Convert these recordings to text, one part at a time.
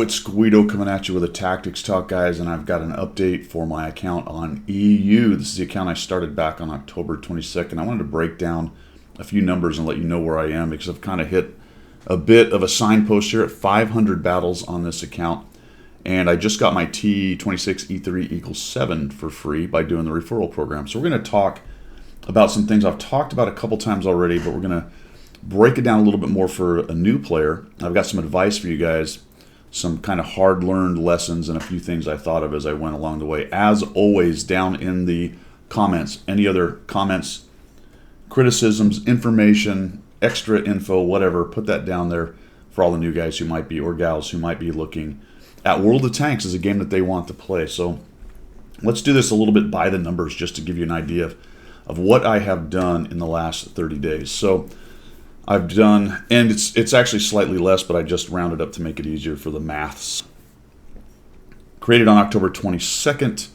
it's Guido coming at you with a Tactics Talk, guys, and I've got an update for my account on EU. This is the account I started back on October 22nd. I wanted to break down a few numbers and let you know where I am because I've kind of hit a bit of a signpost here at 500 battles on this account, and I just got my T26 E3 equals 7 for free by doing the referral program. So we're going to talk about some things I've talked about a couple times already, but we're going to break it down a little bit more for a new player. I've got some advice for you guys, some kind of hard-learned lessons, and a few things I thought of as I went along the way. As always, down in the comments, any other comments, criticisms, information, extra info, whatever, put that down there for all the new guys who might be, or gals who might be looking at World of Tanks as a game that they want to play. So let's do this a little bit by the numbers just to give you an idea of what I have done in the last 30 days. So I've done, and it's actually slightly less, but I just rounded up to make it easier for the maths. Created on October 22nd.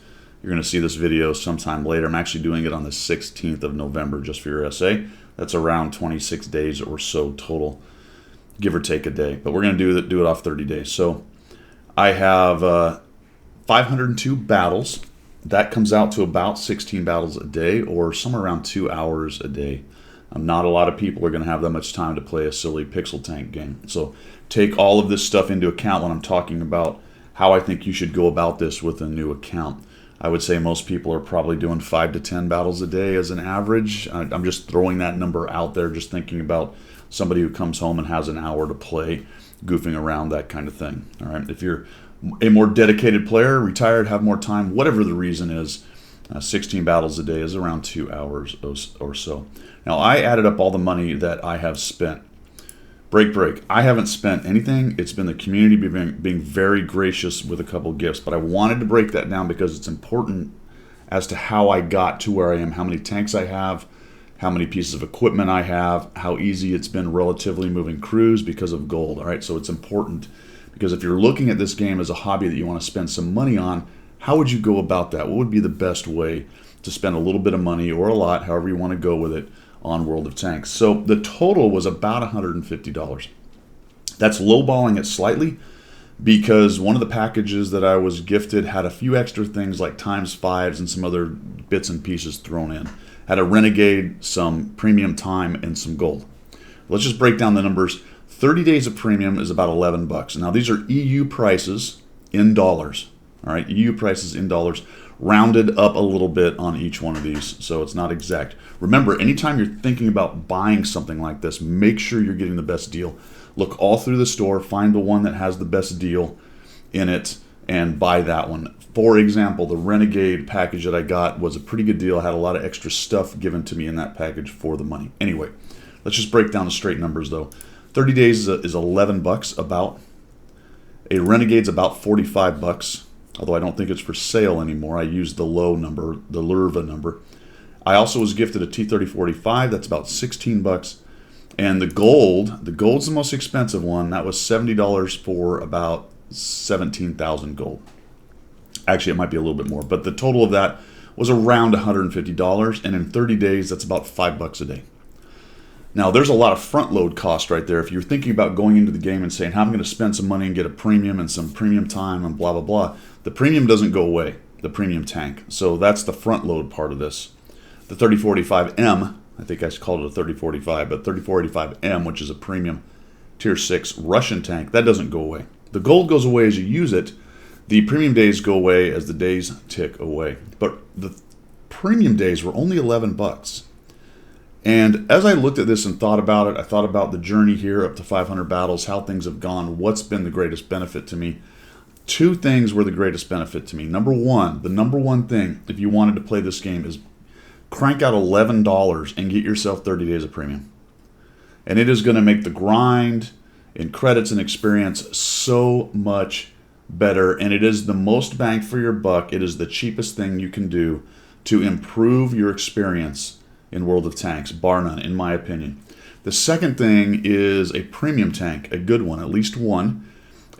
You're going to see this video sometime later. I'm actually doing it on the 16th of November just for your essay. That's around 26 days or so total, give or take a day. But we're going to do it off 30 days. So I have 502 battles. That comes out to about 16 battles a day, or somewhere around 2 hours a day. Not a lot of people are going to have that much time to play a silly pixel tank game. So take all of this stuff into account when I'm talking about how I think you should go about this with a new account. I would say most people are probably doing 5 to 10 battles a day as an average. I'm just throwing that number out there, just thinking about somebody who comes home and has an hour to play, goofing around, that kind of thing. All right. If you're a more dedicated player, retired, have more time, whatever the reason is, 16 battles a day is around 2 hours or so. Now, I added up all the money that I have spent. Break. I haven't spent anything. It's been the community being very gracious with a couple gifts, but I wanted to break that down because it's important as to how I got to where I am, how many tanks I have, how many pieces of equipment I have, how easy it's been relatively moving crews because of gold. All right, so it's important because if you're looking at this game as a hobby that you want to spend some money on, how would you go about that? What would be the best way to spend a little bit of money or a lot, however you want to go with it, on World of Tanks? So the total was about $150. That's lowballing it slightly because one of the packages that I was gifted had a few extra things like ×5s and some other bits and pieces thrown in. Had a Renegade, some premium time, and some gold. Let's just break down the numbers. 30 days of premium is about 11 bucks. Now these are EU prices in dollars. All right, EU prices in dollars, rounded up a little bit on each one of these, so it's not exact. Remember, anytime you're thinking about buying something like this, make sure you're getting the best deal. Look all through the store, find the one that has the best deal in it, and buy that one. For example, the Renegade package that I got was a pretty good deal. I had a lot of extra stuff given to me in that package for the money. Anyway, let's just break down the straight numbers, though. 30 days is 11 bucks about. A Renegade's about 45 bucks. Although I don't think it's for sale anymore. I used the low number, the Lurva number. I also was gifted a T3045. That's about 16 bucks. And the gold's the most expensive one. That was $70 for about 17,000 gold. Actually, it might be a little bit more, but the total of that was around $150. And in 30 days, that's about 5 bucks a day. Now, there's a lot of front load cost right there. If you're thinking about going into the game and saying, how am I going to spend some money and get a premium and some premium time and blah, blah, blah, the premium doesn't go away, the premium tank. So that's the front load part of this. The 3045M, I think I called it a 3045, but 3485M, which is a premium tier 6 Russian tank, that doesn't go away. The gold goes away as you use it. The premium days go away as the days tick away. But the premium days were only 11 bucks. And as I looked at this and thought about it, I thought about the journey here up to 500 battles, how things have gone, what's been the greatest benefit to me. Two things were the greatest benefit to me. Number one, the number one thing, if you wanted to play this game, is crank out $11 and get yourself 30 days of premium. And it is going to make the grind in credits and experience so much better. And it is the most bang for your buck. It is the cheapest thing you can do to improve your experience in World of Tanks, bar none, in my opinion. The second thing is a premium tank, a good one, at least one.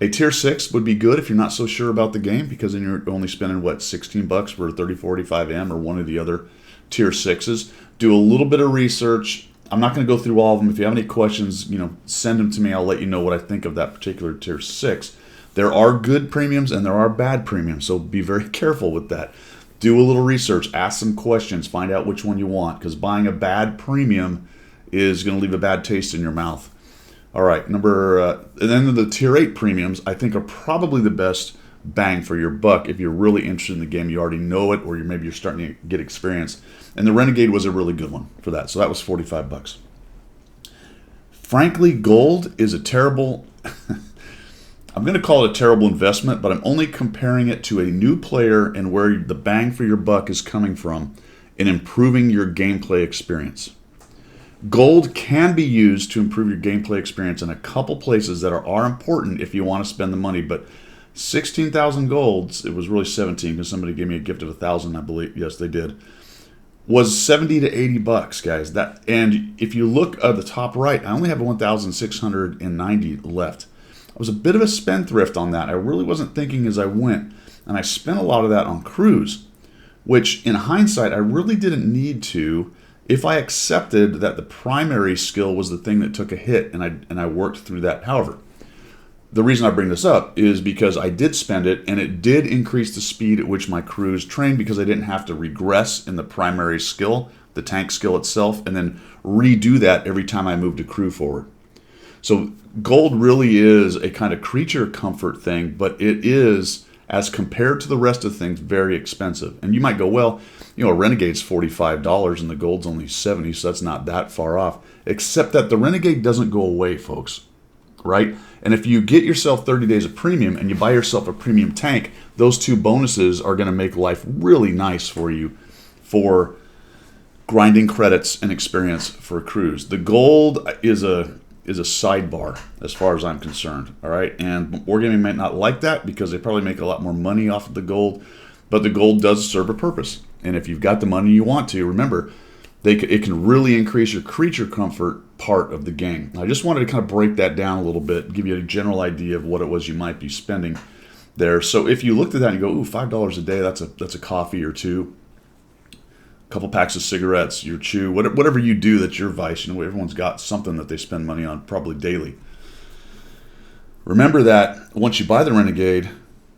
A tier 6 would be good if you're not so sure about the game, because then you're only spending, what, 16 bucks for a 3045M or one of the other tier 6s. Do a little bit of research. I'm not going to go through all of them. If you have any questions, send them to me. I'll let you know what I think of that particular tier 6. There are good premiums and there are bad premiums, so be very careful with that. Do a little research, ask some questions, find out which one you want, because buying a bad premium is going to leave a bad taste in your mouth. All right, and then the Tier 8 premiums, I think, are probably the best bang for your buck if you're really interested in the game. You already know it, or maybe you're starting to get experience. And the Renegade was a really good one for that, so that was $45. Frankly, gold is a terrible... I'm going to call it a terrible investment, but I'm only comparing it to a new player and where the bang for your buck is coming from in improving your gameplay experience. Gold can be used to improve your gameplay experience in a couple places that are important if you want to spend the money, but 16,000 golds, it was really 17 because somebody gave me a gift of 1,000, I believe. Yes, they did. Was 70 to 80 bucks, guys. And if you look at the top right, I only have 1,690 left. I was a bit of a spendthrift on that. I really wasn't thinking as I went, and I spent a lot of that on crews, which in hindsight I really didn't need to if I accepted that the primary skill was the thing that took a hit, and I worked through that. However, the reason I bring this up is because I did spend it, and it did increase the speed at which my crews trained because I didn't have to regress in the primary skill, the tank skill itself, and then redo that every time I moved a crew forward. So gold really is a kind of creature comfort thing, but it is, as compared to the rest of things, very expensive. And you might go, well, a Renegade's $45 and the gold's only $70, so that's not that far off. Except that the Renegade doesn't go away, folks, right? And if you get yourself 30 days of premium and you buy yourself a premium tank, those two bonuses are going to make life really nice for you for grinding credits and experience for crews. The gold is a sidebar as far as I'm concerned, all right? And Wargaming might not like that because they probably make a lot more money off of the gold, but the gold does serve a purpose. And if you've got the money you want to, remember, it can really increase your creature comfort part of the game. I just wanted to kind of break that down a little bit, give you a general idea of what it was you might be spending there. So if you looked at that and you go, ooh, $5 a day, that's a coffee or two, a couple packs of cigarettes, your chew, whatever you do that's your vice. Everyone's got something that they spend money on probably daily. Remember that once you buy the Renegade,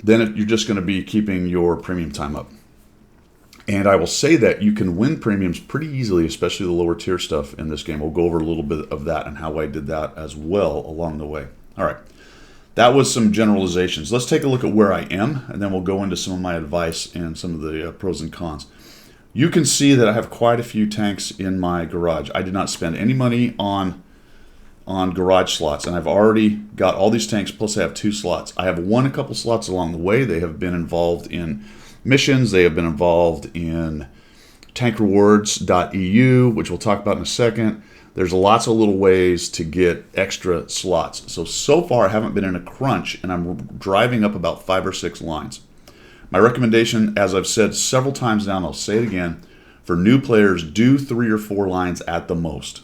then you're just going to be keeping your premium time up. And I will say that you can win premiums pretty easily, especially the lower tier stuff in this game. We'll go over a little bit of that and how I did that as well along the way. All right, that was some generalizations. Let's take a look at where I am, and then we'll go into some of my advice and some of the pros and cons. You can see that I have quite a few tanks in my garage. I did not spend any money on garage slots, and I've already got all these tanks, plus I have 2 slots. I have won a couple slots along the way. They have been involved in missions. They have been involved in tankrewards.eu, which we'll talk about in a second. There's lots of little ways to get extra slots. So far I haven't been in a crunch, and I'm driving up about 5 or 6 lines. My recommendation, as I've said several times now, and I'll say it again, for new players, do 3 or 4 lines at the most.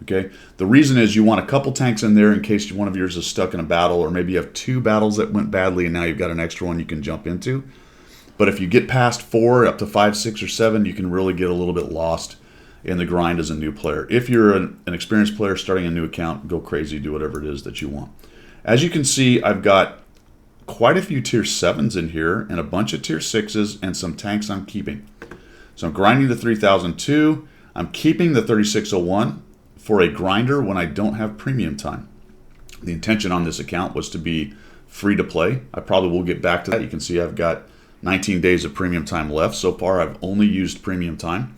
Okay? The reason is you want a couple tanks in there in case one of yours is stuck in a battle, or maybe you have 2 battles that went badly and now you've got an extra one you can jump into. But if you get past 4, up to 5, 6, or 7, you can really get a little bit lost in the grind as a new player. If you're an experienced player starting a new account, go crazy, do whatever it is that you want. As you can see, I've got quite a few tier 7s in here and a bunch of tier 6s and some tanks I'm keeping. So I'm grinding the 3002. I'm keeping the 3601 for a grinder when I don't have premium time. The intention on this account was to be free to play. I probably will get back to that. You can see I've got 19 days of premium time left. So far, I've only used premium time.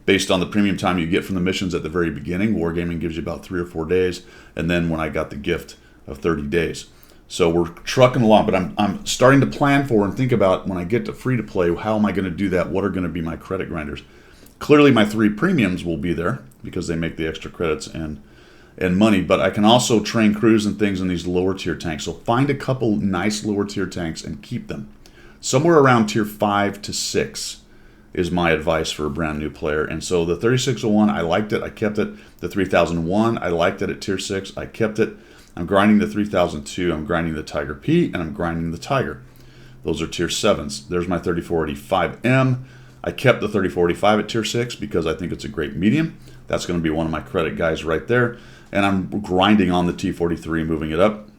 Based on the premium time you get from the missions at the very beginning, Wargaming gives you about 3 or 4 days, and then when I got the gift of 30 days. So we're trucking along, but I'm starting to plan for and think about when I get to free to play, how am I going to do that? What are going to be my credit grinders? Clearly, my 3 premiums will be there because they make the extra credits and money, but I can also train crews and things in these lower tier tanks. So find a couple nice lower tier tanks and keep them. Somewhere around tier 5 to 6 is my advice for a brand new player. And so the 3601, I liked it, I kept it. The 3001, I liked it at tier 6, I kept it. I'm grinding the 3002, I'm grinding the Tiger P, and I'm grinding the Tiger. Those are tier 7s. There's my 3485M. I kept the 3485 at tier 6 because I think it's a great medium. That's going to be one of my credit guys right there. And I'm grinding on the T43, moving it up.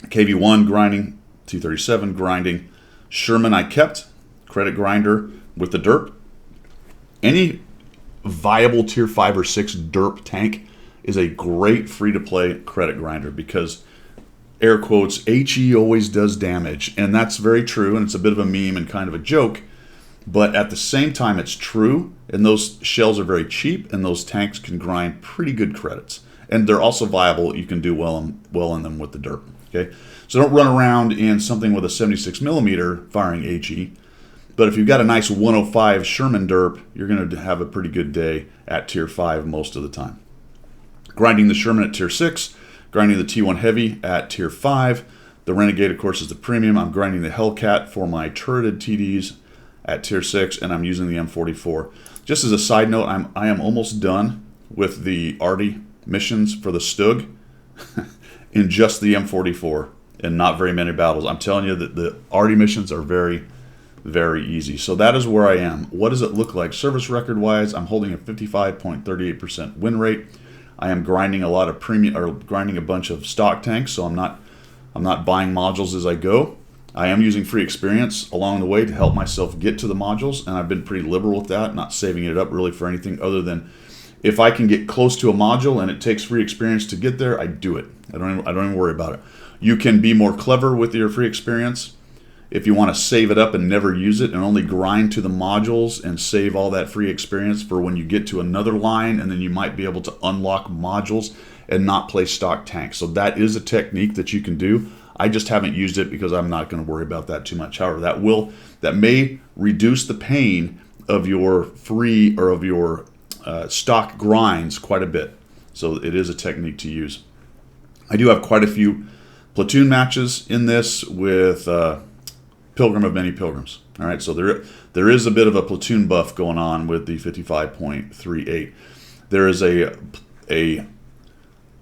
KV1 grinding, T-37 grinding. Sherman I kept, credit grinder with the derp. Any viable tier 5 or 6 derp tank is a great free-to-play credit grinder because, air quotes, HE always does damage. And that's very true, and it's a bit of a meme and kind of a joke. But at the same time, it's true, and those shells are very cheap, and those tanks can grind pretty good credits. And they're also viable. You can do well in them with the derp. Okay, so don't run around in something with a 76 millimeter firing HE. But if you've got a nice 105 Sherman derp, you're going to have a pretty good day at tier 5 most of the time. Grinding the Sherman at tier 6, grinding the T1 Heavy at tier 5. The Renegade, of course, is the premium. I'm grinding the Hellcat for my turreted TDs at tier 6, and I'm using the M44. Just as a side note, I am almost done with the Arty missions for the Stug in just the M44 and not very many battles. I'm telling you that the Arty missions are very, very easy. So that is where I am. What does it look like service record wise? I'm holding a 55.38% win rate. I am grinding a lot of premium, or grinding a bunch of stock tanks, so I'm not buying modules as I go. I am using free experience along the way to help myself get to the modules, and I've been pretty liberal with that, not saving it up really for anything other than if I can get close to a module and it takes free experience to get there, I do it. I don't even worry about it. You can be more clever with your free experience if you want to save it up and never use it and only grind to the modules and save all that free experience for when you get to another line, and then you might be able to unlock modules and not play stock tanks. So that is a technique that you can do. I just haven't used it because I'm not going to worry about that too much. However, that may reduce the pain of your free or of your stock grinds quite a bit. So it is a technique to use. I do have quite a few platoon matches in this with Pilgrim of Many Pilgrims. All right, so there is a bit of a platoon buff going on with the 55.38. There is a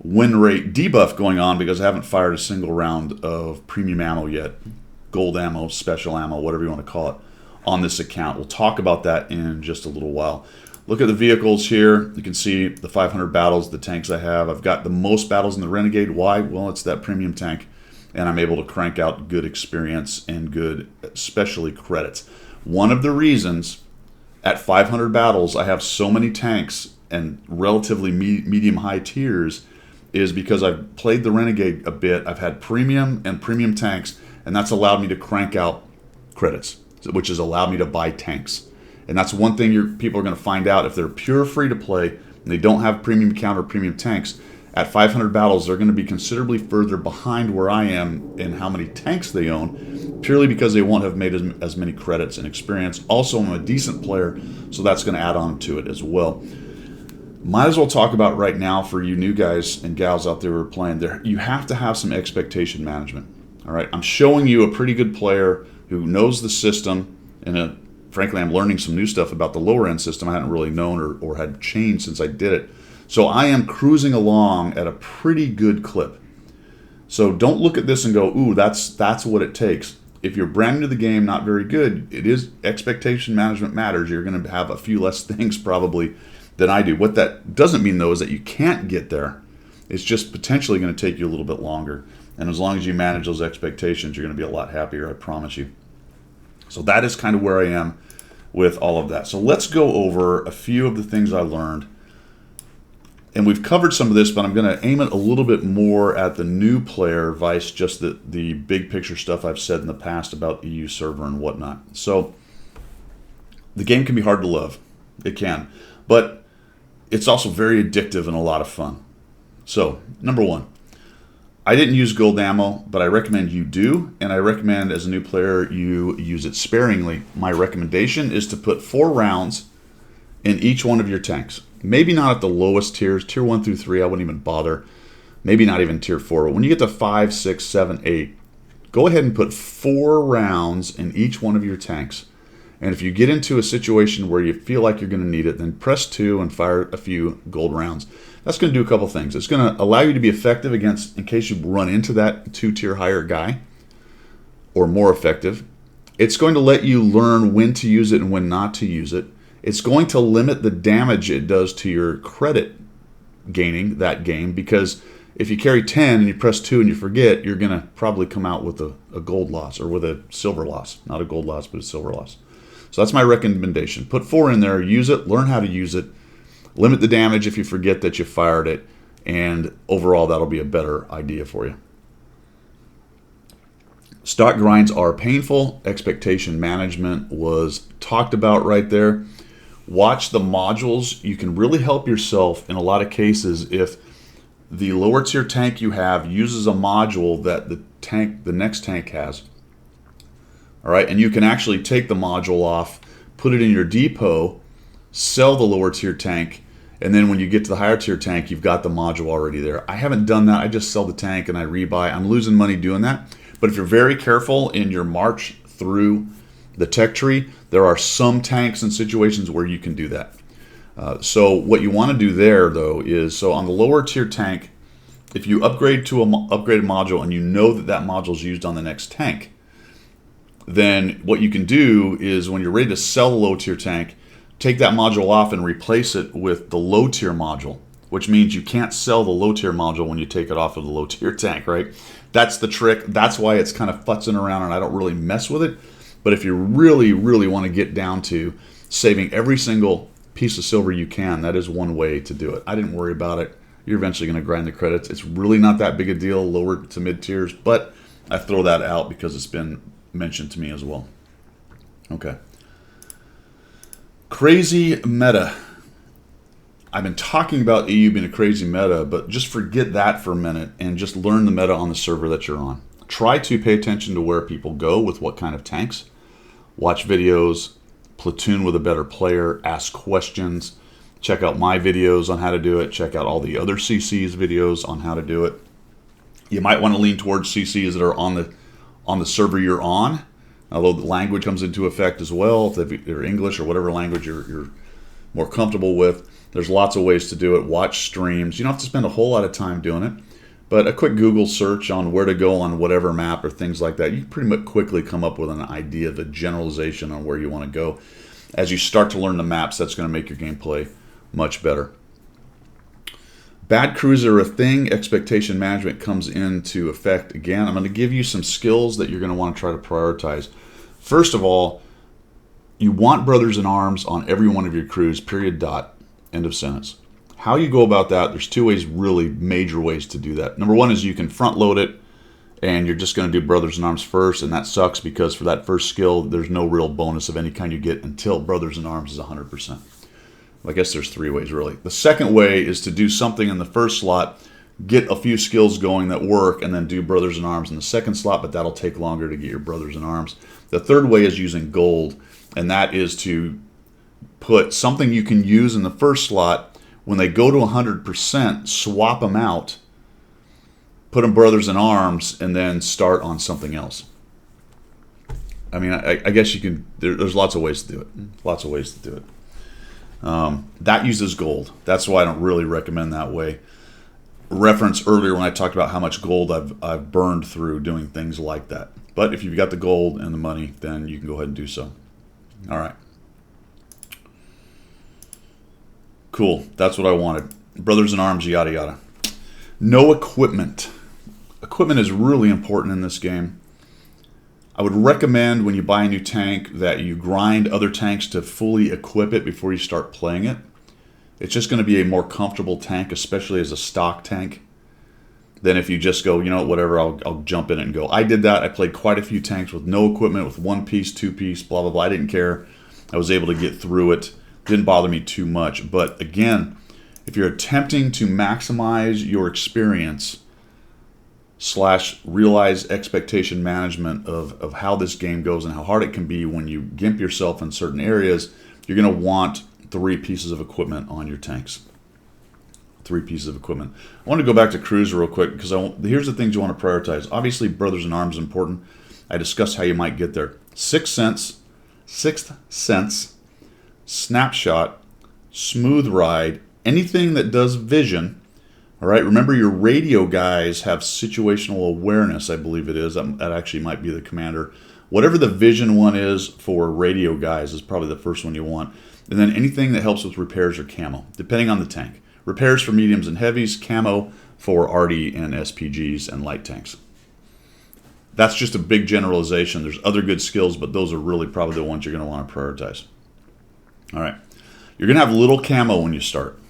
win rate debuff going on because I haven't fired a single round of premium ammo yet, gold ammo, special ammo, whatever you want to call it, on this account. We'll talk about that in just a little while. Look at the vehicles here. You can see the 500 battles, the tanks I have. I've got the most battles in the Renegade. Why? Well, it's that premium tank, and I'm able to crank out good experience and good, especially credits. One of the reasons at 500 battles I have so many tanks and relatively medium-high tiers is because I've played the Renegade a bit. I've had premium and premium tanks, and that's allowed me to crank out credits, which has allowed me to buy tanks. And that's one thing people are going to find out if they're pure free-to-play and they don't have premium count or premium tanks. At 500 battles, they're going to be considerably further behind where I am in how many tanks they own, purely because they won't have made as many credits and experience. Also, I'm a decent player, so that's going to add on to it as well. Might as well talk about right now for you new guys and gals out there who are playing there. You have to have some expectation management. All right, I'm showing you a pretty good player who knows the system, and frankly, I'm learning some new stuff about the lower end system I hadn't really known or had changed since I did it. So I am cruising along at a pretty good clip. So don't look at this and go, ooh, that's what it takes. If you're brand new to the game, not very good, it is expectation management matters. You're going to have a few less things probably than I do. What that doesn't mean, though, is that you can't get there. It's just potentially going to take you a little bit longer. And as long as you manage those expectations, you're going to be a lot happier, I promise you. So that is kind of where I am with all of that. So let's go over a few of the things I learned. And we've covered some of this, but I'm going to aim it a little bit more at the new player, vice just the big picture stuff I've said in the past about EU server and whatnot. So the game can be hard to love. It can. But it's also very addictive and a lot of fun. So, number one, I didn't use gold ammo, but I recommend you do, and I recommend as a new player you use it sparingly. My recommendation is to put 4 rounds in each one of your tanks. Maybe not at the lowest tiers, tier 1 through 3, I wouldn't even bother. Maybe not even tier 4. But when you get to 5, 6, 7, 8, go ahead and put 4 rounds in each one of your tanks. And if you get into a situation where you feel like you're going to need it, then press 2 and fire a few gold rounds. That's going to do a couple things. It's going to allow you to be effective against, in case you run into that 2-tier higher guy, or more effective. It's going to let you learn when to use it and when not to use it. It's going to limit the damage it does to your credit gaining that game, because If you carry 10 and you press 2 and you forget, you're going to probably come out with a gold loss or with a silver loss. Not a gold loss, but a silver loss. So that's my recommendation. Put 4 in there, use it, learn how to use it, limit the damage if you forget that you fired it, and overall that'll be a better idea for you. Stock grinds are painful. Expectation management was talked about right there. Watch the modules. You can really help yourself in a lot of cases if the lower tier tank you have uses a module that the next tank has. All right, and you can actually take the module off, put it in your depot, sell the lower tier tank, and then when you get to the higher tier tank, you've got the module already there. I haven't done that. I just sell the tank and I rebuy. I'm losing money doing that. But if you're very careful in your march through the tech tree, there are some tanks and situations where you can do that. So what you want to do there, though, is so on the lower tier tank, if you upgrade to an upgraded module and you know that that module is used on the next tank, then what you can do is when you're ready to sell the low tier tank, take that module off and replace it with the low tier module, which means you can't sell the low tier module when you take it off of the low tier tank, right? That's the trick. That's why it's kind of futzing around and I don't really mess with it. But if you really, really want to get down to saving every single piece of silver you can, that is one way to do it. I didn't worry about it. You're eventually going to grind the credits. It's really not that big a deal, lower to mid tiers, but I throw that out because it's been mentioned to me as well. Okay. Crazy meta. I've been talking about EU being a crazy meta, but just forget that for a minute and just learn the meta on the server that you're on. Try to pay attention to where people go with what kind of tanks. Watch videos, platoon with a better player, ask questions, check out my videos on how to do it, check out all the other CC's videos on how to do it. You might want to lean towards CC's that are on the server you're on, although the language comes into effect as well. If they're English or whatever language you're more comfortable with, there's lots of ways to do it. Watch streams. You don't have to spend a whole lot of time doing it, but a quick Google search on where to go on whatever map or things like that, you can pretty much quickly come up with an idea of a generalization on where you want to go. As you start to learn the maps, that's going to make your gameplay much better. Bad crews are a thing. Expectation management comes into effect again. I'm going to give you some skills that you're going to want to try to prioritize. First of all, you want brothers in arms on every one of your crews, period, dot, end of sentence. How you go about that, there's two ways, really major ways to do that. Number one is you can front load it and you're just going to do brothers in arms first, and that sucks because for that first skill, there's no real bonus of any kind you get until brothers in arms is 100%. I guess there's three ways, really. The second way is to do something in the first slot, get a few skills going that work, and then do brothers in arms in the second slot, but that'll take longer to get your brothers in arms. The third way is using gold, and that is to put something you can use in the first slot. When they go to 100%, swap them out, put them brothers in arms, and then start on something else. I mean, I guess you can, there's lots of ways to do it. Lots of ways to do it. That uses gold. That's why I don't really recommend that way. Reference earlier when I talked about how much gold I've burned through doing things like that. But if you've got the gold and the money, then you can go ahead and do so. All right. Cool. That's what I wanted. Brothers in arms, yada yada. No equipment. Equipment is really important in this game. I would recommend when you buy a new tank that you grind other tanks to fully equip it before you start playing it. It's just going to be a more comfortable tank, especially as a stock tank, than if you just go, you know, whatever, I'll jump in it and go. I did that. I played quite a few tanks with no equipment, with one piece, two piece, blah, blah, blah. I didn't care. I was able to get through it. Didn't bother me too much. But again, if you're attempting to maximize your experience / realize expectation management of how this game goes and how hard it can be when you gimp yourself in certain areas, you're going to want 3 pieces of equipment on your tanks. 3 pieces of equipment. I want to go back to crews real quick because here's the things you want to prioritize. Obviously, brothers in arms is important. I discussed how you might get there. Sixth sense, snapshot, smooth ride, anything that does vision. All right, remember your radio guys have situational awareness, I believe it is. That actually might be the commander. Whatever the vision one is for radio guys is probably the first one you want. And then anything that helps with repairs or camo, depending on the tank. Repairs for mediums and heavies, camo for arty and SPGs and light tanks. That's just a big generalization. There's other good skills, but those are really probably the ones you're going to want to prioritize. All right. You're going to have little camo when you start,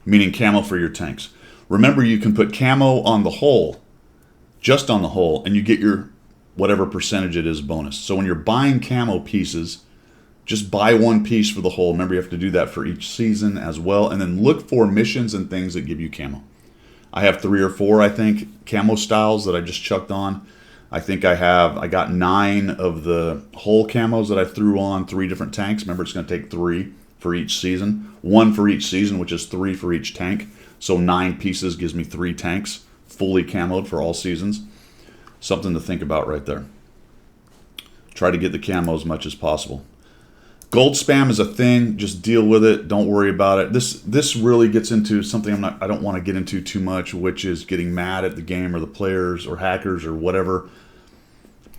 meaning camo for your tanks. Remember, you can put camo on the hull, just on the hull, and you get your whatever percentage it is bonus. So when you're buying camo pieces, just buy one piece for the hull. Remember, you have to do that for each season as well. And then look for missions and things that give you camo. I have 3 or 4, I think, camo styles that I just chucked on. I think I got 9 of the hull camos that I threw on 3 different tanks. Remember, it's going to take 3 for each season. 1 for each season, which is 3 for each tank. So 9 pieces gives me 3 tanks, fully camoed for all seasons. Something to think about right there. Try to get the camo as much as possible. Gold spam is a thing. Just deal with it. Don't worry about it. This really gets into something I don't want to get into too much, which is getting mad at the game or the players or hackers or whatever.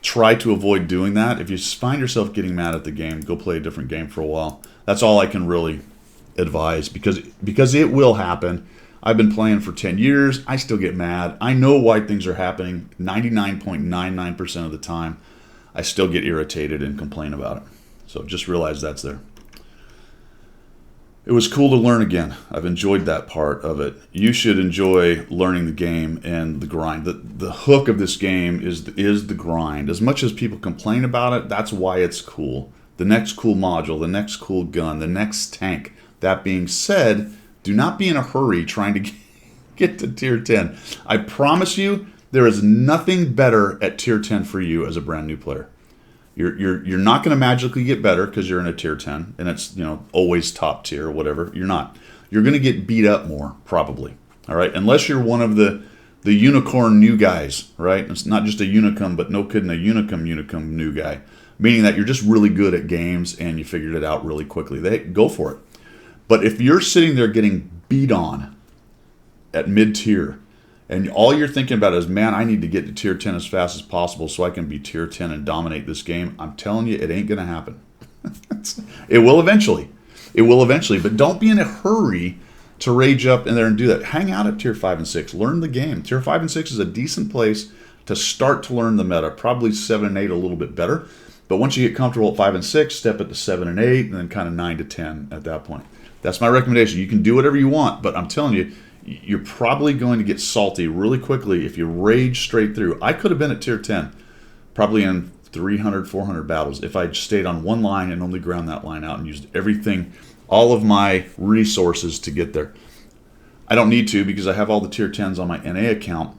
Try to avoid doing that. If you find yourself getting mad at the game, go play a different game for a while. That's all I can really advise, because it will happen. I've been playing for 10 years. I still get mad. I know why things are happening 99.99% of the time. I still get irritated and complain about it. So just realize that's there. It was cool to learn again. I've enjoyed that part of it. You should enjoy learning the game and the grind. The hook of this game is the grind. As much as people complain about it, that's why it's cool. The next cool module, the next cool gun, the next tank. That being said, do not be in a hurry trying to get to tier 10. I promise you, there is nothing better at tier 10 for you as a brand new player. You're not going to magically get better because you're in a tier 10 and it's, you know, always top tier or whatever. You're not. You're going to get beat up more, probably. All right, unless you're one of the unicorn new guys, right? It's not just a unicum, but no kidding, a unicum new guy, meaning that you're just really good at games and you figured it out really quickly. Go for it. But if you're sitting there getting beat on at mid-tier, and all you're thinking about is, man, I need to get to tier 10 as fast as possible so I can be tier 10 and dominate this game, I'm telling you, it ain't going to happen. It will eventually. It will eventually. But don't be in a hurry to rage up in there and do that. Hang out at tier 5 and 6. Learn the game. Tier 5 and 6 is a decent place to start to learn the meta. Probably 7 and 8 a little bit better. But once you get comfortable at 5 and 6, step it to 7 and 8, and then kind of 9 to 10 at that point. That's my recommendation. You can do whatever you want, but I'm telling you, you're probably going to get salty really quickly if you rage straight through. I could have been at tier 10, probably in 300, 400 battles if I stayed on one line and only ground that line out and used everything, all of my resources to get there. I don't need to because I have all the tier 10s on my NA account,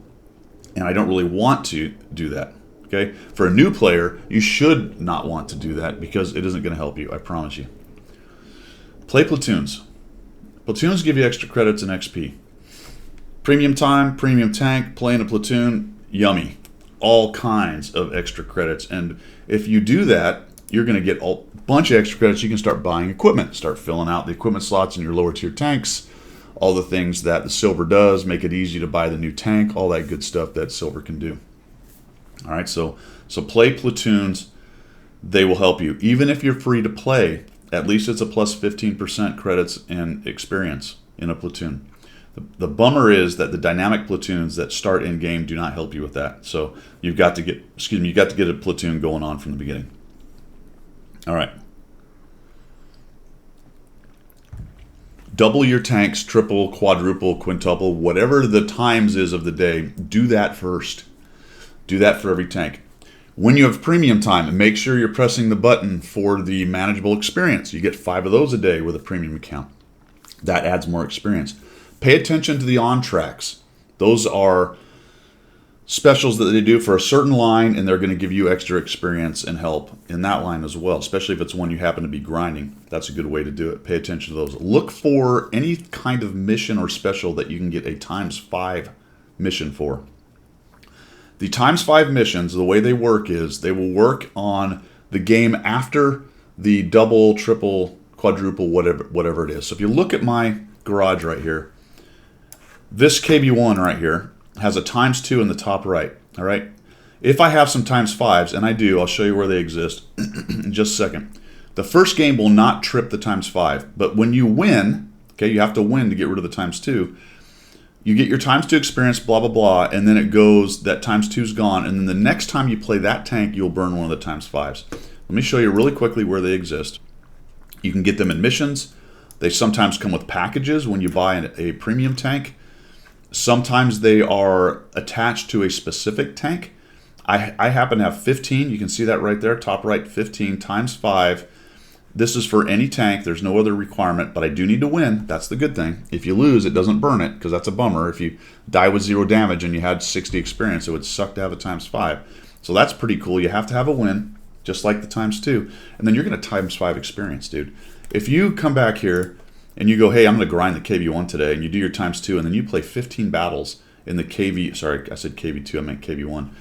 and I don't really want to do that. Okay? For a new player, you should not want to do that because it isn't going to help you, I promise you. Play Platoons. Platoons give you extra credits and XP. Premium time, premium tank, playing a platoon, yummy. All kinds of extra credits. And if you do that, you're going to get a bunch of extra credits. You can start buying equipment, start filling out the equipment slots in your lower tier tanks, all the things that the silver does, make it easy to buy the new tank, all that good stuff that silver can do. All right, so play platoons. They will help you. Even if you're free to play, at least it's a plus 15% credits and experience in a platoon. The bummer is that the dynamic platoons that start in game do not help you with that. So you've got to get, you got to get a platoon going on from the beginning. All right. Double your tanks, triple, quadruple, quintuple, whatever the times is of the day. Do that first. Do that for every tank. When you have premium time, make sure you're pressing the button for the manageable experience. You get 5 of those a day with a premium account. That adds more experience. Pay attention to the on-tracks. Those are specials that they do for a certain line, and they're going to give you extra experience and help in that line as well, especially if it's one you happen to be grinding. That's a good way to do it. Pay attention to those. Look for any kind of mission or special that you can get a ×5 mission for. The ×5 missions, the way they work is they will work on the game after the double, triple, quadruple, whatever it is. So if you look at my garage right here, this KB1 right here has a ×2 in the top right, all right? If I have some ×5s, and I do, I'll show you where they exist in just a second. The first game will not trip the ×5, but when you win, okay, you have to win to get rid of the ×2, You get your ×2 experience, blah, blah, blah, and then it goes, that ×2's gone, and then the next time you play that tank, you'll burn one of the ×5s. Let me show you really quickly where they exist. You can get them in missions. They sometimes come with packages when you buy a premium tank. Sometimes they are attached to a specific tank. I happen to have 15. You can see that right there, top right, 15 ×5. This is for any tank. There's no other requirement, but I do need to win. That's the good thing. If you lose, it doesn't burn it, because that's a bummer. If you die with 0 damage and you had 60 experience, it would suck to have a ×5. So that's pretty cool. You have to have a win, just like the ×2. And then you're going to ×5 experience, dude. If you come back here and you go, hey, I'm going to grind the KV1 today, and you do your ×2, and then you play 15 battles in the KV, sorry, I said KV2, I meant KV1.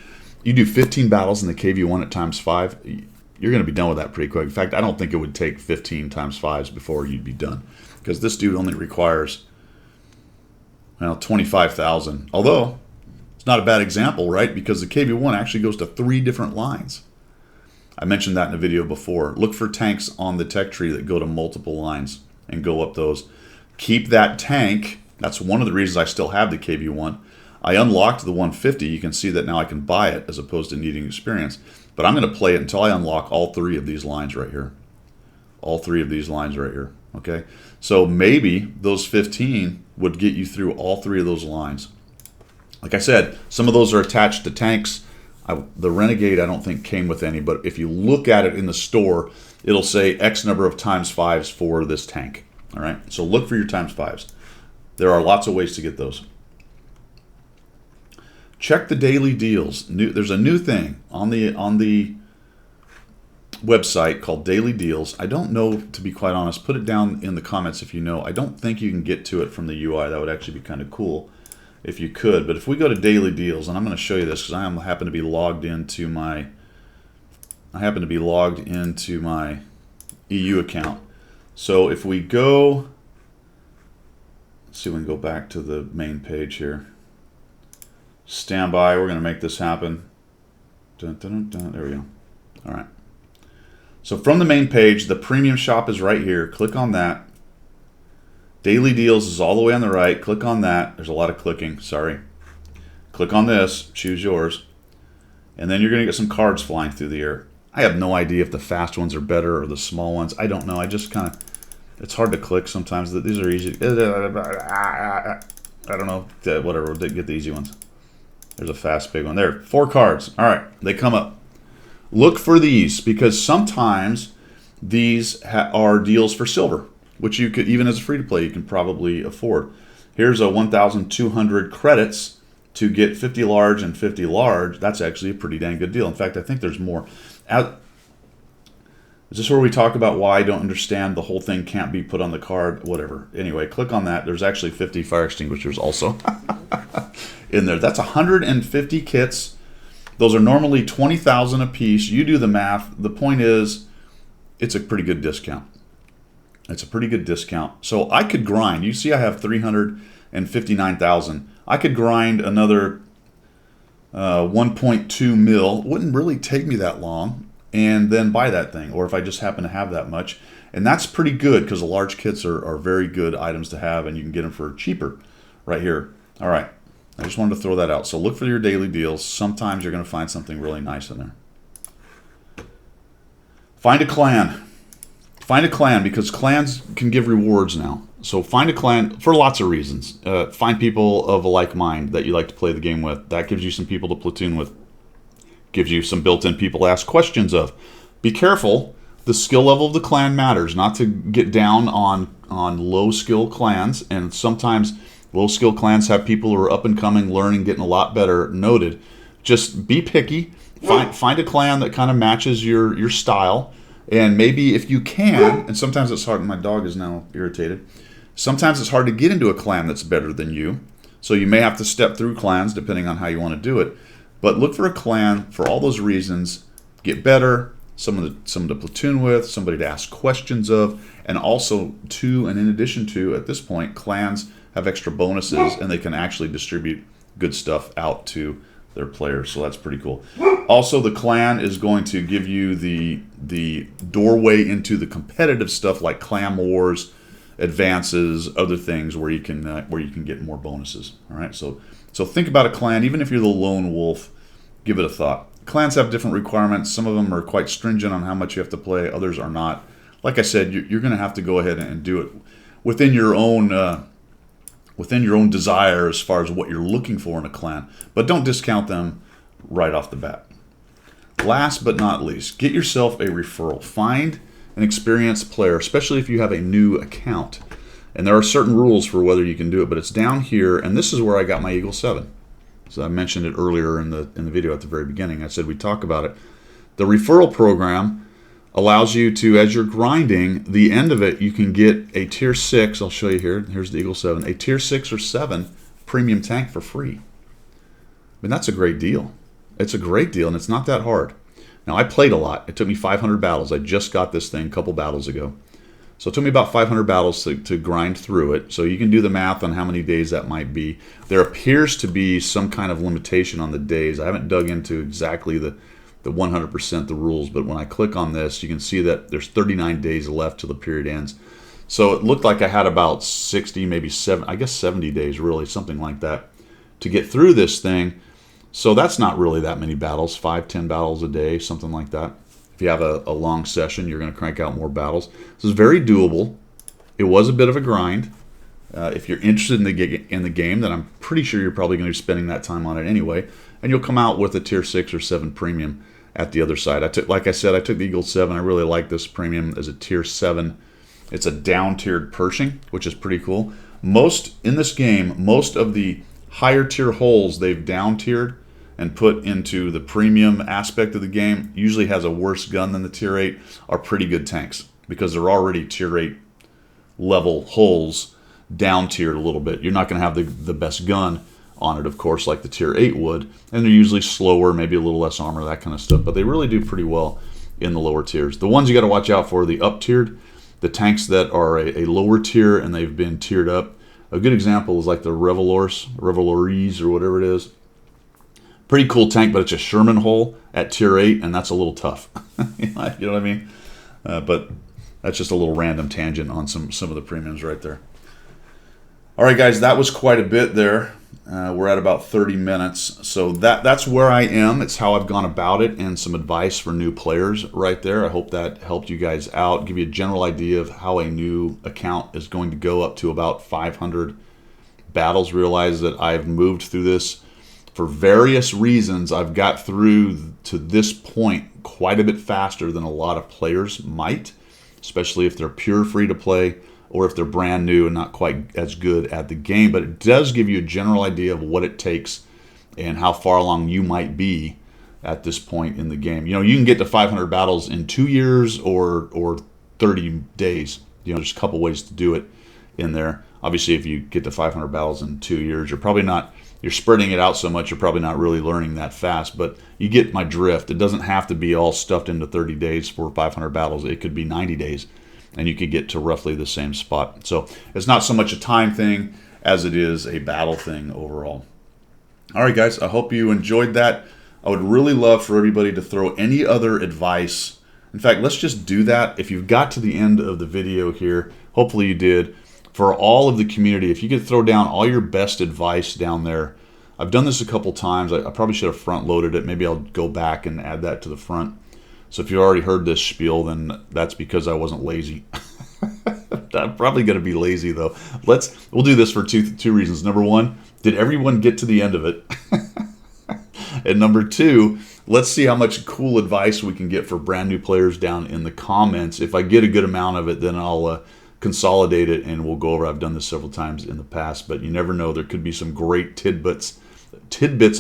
You do 15 battles in the KV1 at ×5, you're going to be done with that pretty quick. In fact, I don't think it would take 15 ×5s before you'd be done, because this dude only requires, well, 25,000. Although, it's not a bad example, right? Because the KV1 actually goes to 3 different lines. I mentioned that in a video before. Look for tanks on the tech tree that go to multiple lines and go up those. Keep that tank. That's one of the reasons I still have the KV1. I unlocked the 150. You can see that now I can buy it as opposed to needing experience. But I'm going to play it until I unlock all 3 of these lines right here. All 3 of these lines right here. Okay? So maybe those 15 would get you through all 3 of those lines. Like I said, some of those are attached to tanks. The Renegade I don't think came with any, but if you look at it in the store, it'll say X number of ×5s for this tank. All right? So look for your ×5s. There are lots of ways to get those. Check the daily deals. There's a new thing on the website called Daily Deals. I don't know, to be quite honest. Put it down in the comments if you know. I don't think you can get to it from the UI. That would actually be kind of cool if you could. But if we go to Daily Deals, and I'm going to show you this because I happen to be logged into my EU account. So if we go, let's see, we can go back to the main page here. Stand by. We're going to make this happen. Dun, dun, dun, dun. There we go. All right. So from the main page, the premium shop is right here. Click on that. Daily deals is all the way on the right. Click on that. There's a lot of clicking. Sorry. Click on this. Choose yours. And then you're going to get some cards flying through the air. I have no idea if the fast ones are better or the small ones. I don't know. I just kind of, it's hard to click sometimes. These are easy. I don't know. Whatever. Get the easy ones. There's a fast big one. There, 4 cards. All right, they come up. Look for these, because sometimes these are deals for silver, which you could, even as a free-to-play, you can probably afford. Here's a 1,200 credits to get 50 large and 50 large. That's actually a pretty dang good deal. In fact, I think there's more. Is this where we talk about why I don't understand the whole thing can't be put on the card? Whatever. Anyway, click on that. There's actually 50 fire extinguishers also in there. That's 150 kits. Those are normally 20,000 a piece. You do the math. The point is, it's a pretty good discount. It's a pretty good discount. So I could grind. You see I have 359,000. I could grind another 1.2 mil. Wouldn't really take me that long. And then buy that thing, or if I just happen to have that much. And that's pretty good, because the large kits are very good items to have, and you can get them for cheaper right here. All right, I just wanted to throw that out. So look for your daily deals. Sometimes you're going to find something really nice in there. Find a clan. Find a clan, because clans can give rewards now. So find a clan for lots of reasons. Find people of a like mind that you like to play the game with. That gives you some people to platoon with. Gives you some built-in people to ask questions of. Be careful. The skill level of the clan matters. Not to get down on low-skill clans. And sometimes low-skill clans have people who are up-and-coming, learning, getting a lot better. Noted. Just be picky. Find a clan that kind of matches your style. And maybe if you can, and sometimes it's hard. My dog is now irritated. Sometimes it's hard to get into a clan that's better than you. So you may have to step through clans depending on how you want to do it. But look for a clan for all those reasons. Get better, someone to platoon with, somebody to ask questions of, and also and in addition to, at this point, clans have extra bonuses and they can actually distribute good stuff out to their players. So that's pretty cool. Also, the clan is going to give you the doorway into the competitive stuff like clan wars, advances, other things where you can get more bonuses. All right, so think about a clan. Even if you're the lone wolf, give it a thought. Clans have different requirements. Some of them are quite stringent on how much you have to play. Others are not. Like I said, you're going to have to go ahead and do it within your own desire as far as what you're looking for in a clan. But don't discount them right off the bat. Last but not least, get yourself a referral. Find an experienced player, especially if you have a new account. And there are certain rules for whether you can do it, but it's down here, and this is where I got my Eagle 7. So I mentioned it earlier in the video at the very beginning. I said we'd talk about it. The referral program allows you to, as you're grinding, the end of it, you can get a tier 6. I'll show you here. Here's the Eagle 7. A tier 6 or 7 premium tank for free. I mean, that's a great deal. It's a great deal, and it's not that hard. Now, I played a lot. It took me 500 battles. I just got this thing a couple battles ago. So it took me about 500 battles to grind through it. So you can do the math on how many days that might be. There appears to be some kind of limitation on the days. I haven't dug into exactly the 100% the rules, but when I click on this, you can see that there's 39 days left till the period ends. So it looked like I had about 60, maybe 70 days, really, something like that, to get through this thing. So that's not really that many battles, 5-10 battles a day, something like that. If you have a long session, you're going to crank out more battles. This is very doable. It was a bit of a grind. If you're interested in the game, then I'm pretty sure you're probably going to be spending that time on it anyway, and you'll come out with a tier 6 or 7 premium at the other side. Like I said, I took the Eagle 7. I really like this premium as a tier 7. It's a down-tiered Pershing, which is pretty cool. In this game, most of the higher tier holes they've down-tiered and put into the premium aspect of the game usually has a worse gun than the tier 8 are pretty good tanks because they're already tier 8 level holes down-tiered a little bit. You're not going to have the best gun on it, of course, like the tier 8 would, and they're usually slower, maybe a little less armor, that kind of stuff, but they really do pretty well in the lower tiers. The ones you got to watch out for are the up-tiered, the tanks that are a lower tier and they've been tiered up. A good example is like the Revelores or whatever it is. Pretty cool tank, but it's a Sherman hole at tier 8, and that's a little tough. You know what I mean? But that's just a little random tangent on some of the premiums right there. All right, guys, that was quite a bit there. We're at about 30 minutes. So that's where I am. It's how I've gone about it, and some advice for new players right there. I hope that helped you guys out, give you a general idea of how a new account is going to go up to about 500 battles. Realize that I've moved through this for various reasons. I've got through to this point quite a bit faster than a lot of players might, especially if they're pure free-to-play or if they're brand new and not quite as good at the game. But it does give you a general idea of what it takes and how far along you might be at this point in the game. You know, you can get to 500 battles in 2 years or 30 days. You know, there's a couple ways to do it in there. Obviously, if you get to 500 battles in 2 years, you're spreading it out so much, you're probably not really learning that fast, but you get my drift. It doesn't have to be all stuffed into 30 days for 500 battles. It could be 90 days, and you could get to roughly the same spot. So it's not so much a time thing as it is a battle thing overall. All right, guys, I hope you enjoyed that. I would really love for everybody to throw any other advice. In fact, let's just do that. If you've got to the end of the video here, hopefully you did, for all of the community, if you could throw down all your best advice down there. I've done this a couple times. I probably should have front-loaded it. Maybe I'll go back and add that to the front. So if you already heard this spiel, then that's because I wasn't lazy. I'm probably going to be lazy, though. We'll do this for two reasons. Number one, did everyone get to the end of it? And number two, let's see how much cool advice we can get for brand new players down in the comments. If I get a good amount of it, then I'll consolidate it and we'll go over. I've done this several times in the past, but you never know. There could be some great tidbits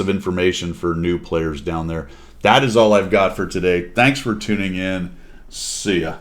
of information for new players down there. That is all I've got for today. Thanks for tuning in. See ya.